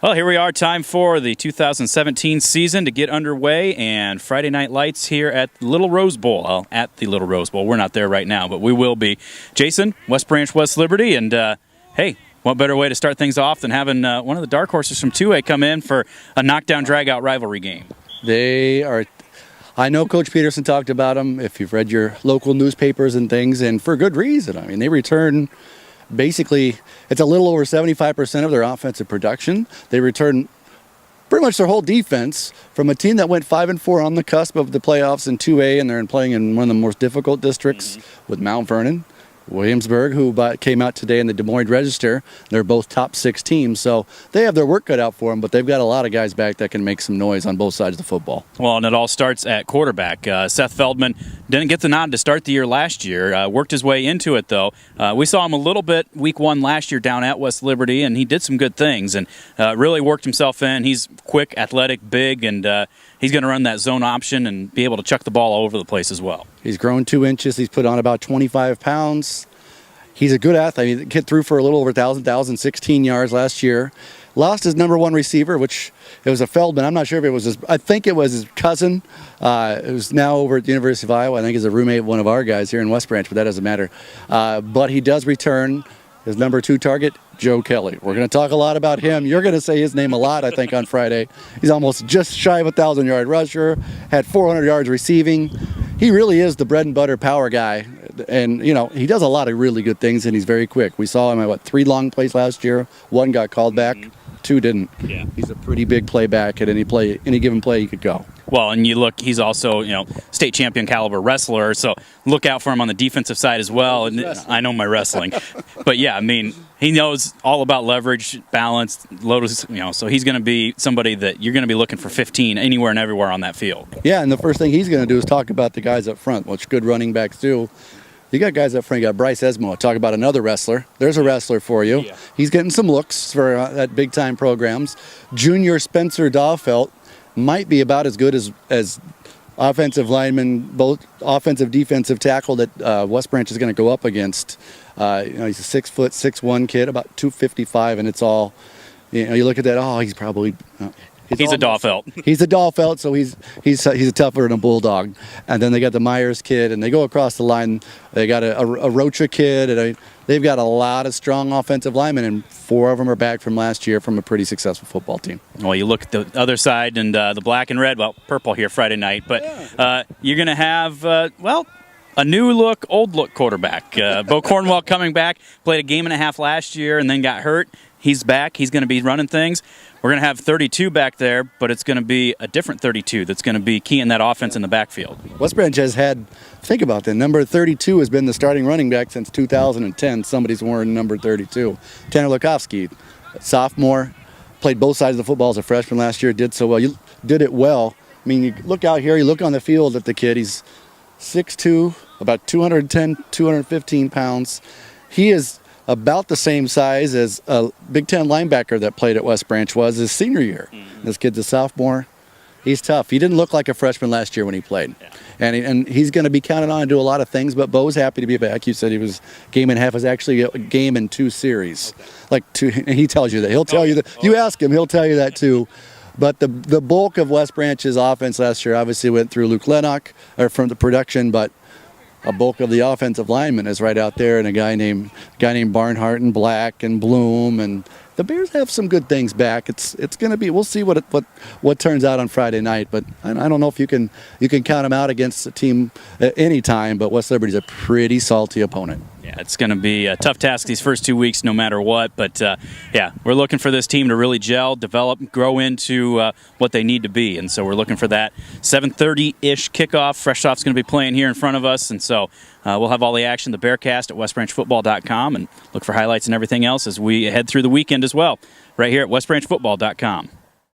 Well, here we are, time for the 2017 season to get underway, and Friday Night Lights here at Little Rose Bowl. Well, at the Little Rose Bowl. We're not there right now, but we will be. Jason, West Branch, West Liberty, and hey, what better way to start things off than having one of the dark horses from 2A come in for a knockdown, drag-out rivalry game? They are. I know Coach Peterson talked about them, if you've read your local newspapers and things, and for good reason. I mean, they return basically, it's a little over 75% of their offensive production. They return pretty much their whole defense from a team that went 5-4 on the cusp of the playoffs in 2A, and they're playing in one of the most difficult districts with Mount Vernon, Williamsburg, who came out today in the Des Moines Register. They're both top 6 teams, so they have their work cut out for them, but they've got a lot of guys back that can make some noise on both sides of the football. Well, and it all starts at quarterback. Seth Feldman didn't get the nod to start the year last year, worked his way into it, though. We saw him a little bit week 1 last year down at West Liberty, and he did some good things and really worked himself in. He's quick, athletic, big, and he's going to run that zone option and be able to chuck the ball all over the place as well. He's grown 2 inches. He's put on about 25 pounds. He's a good athlete. He hit through for a little over 1,016 yards last year. Lost his number 1 receiver, which it was a Feldman. I'm not sure if it was his. I think it was his cousin. Who's now over at the University of Iowa. I think he's a roommate of one of our guys here in West Branch, but that doesn't matter. But he does return his number 2 target, Joe Kelly. We're going to talk a lot about him. You're going to say his name a lot, I think, on Friday. He's almost just shy of a 1,000-yard rusher, had 400 yards receiving. He really is the bread and butter power guy. And, you know, he does a lot of really good things, and he's very quick. We saw him at, 3 long plays last year. 1 got called back, 2 didn't. Yeah. He's a pretty big play back at any given play he could go. Well, and you look, he's also, state champion caliber wrestler, so look out for him on the defensive side as well. And I know my wrestling. But, yeah, I mean, he knows all about leverage, balance, loads, so he's going to be somebody that you're going to be looking for 15 anywhere and everywhere on that field. Yeah, and the first thing he's going to do is talk about the guys up front, which good running backs do. You got guys up front. You got Bryce Esmo. Talk about another wrestler. There's a wrestler for you. Yeah. He's getting some looks for at big-time programs. Junior Spencer Dawfelt might be about as good as offensive lineman, both offensive, defensive tackle that West Branch is going to go up against. He's a 6', 6'1" kid, about 255, and it's all. You look at that. He's probably. He's a Dawfelt. He's a Dawfelt, so he's a tougher than a bulldog. And then they got the Myers kid, and they go across the line. They got a Rocha kid, and they've got a lot of strong offensive linemen, and 4 of them are back from last year from a pretty successful football team. Well, you look at the other side, and the black and red, purple here Friday night, but you're going to have, a new look, old look quarterback. Bo Cornwell coming back, played a game and a half last year and then got hurt. He's back. He's going to be running things. We're going to have 32 back there, but it's going to be a different 32 that's going to be keying that offense in the backfield. West Branch has had, think about that, number 32 has been the starting running back since 2010. Somebody's worn number 32. Tanner Lukowski, sophomore, played both sides of the football as a freshman last year, did so well. You did it well. I mean, you look out here, you look on the field at the kid, he's 6'2", about 210, 215 pounds. He is about the same size as a Big Ten linebacker that played at West Branch was his senior year. This kid's a sophomore. He's tough. He didn't look like a freshman last year when he played. Yeah. And he's going to be counted on to do a lot of things, but Bo's happy to be back. You said he was game and a half. It was actually a game in 2 series. Okay. And he tells you that. He'll tell you that. You ask him, he'll tell you that too. But the bulk of West Branch's offense last year obviously went through Luke Lennox, or from the production, but a bulk of the offensive lineman is right out there, and a guy named Barnhart and Black and Bloom, and the Bears have some good things back. It's going to be. We'll see what turns out on Friday night, but I don't know if you can count them out against a team at any time. But West Liberty's a pretty salty opponent. Yeah, it's going to be a tough task these first 2 weeks, no matter what. But we're looking for this team to really gel, develop, grow into what they need to be, and so we're looking for that 7:30-ish kickoff. Fresh Off's going to be playing here in front of us, and so we'll have all the action, the Bearcast at westbranchfootball.com, and look for highlights and everything else as we head through the weekend as well, right here at westbranchfootball.com.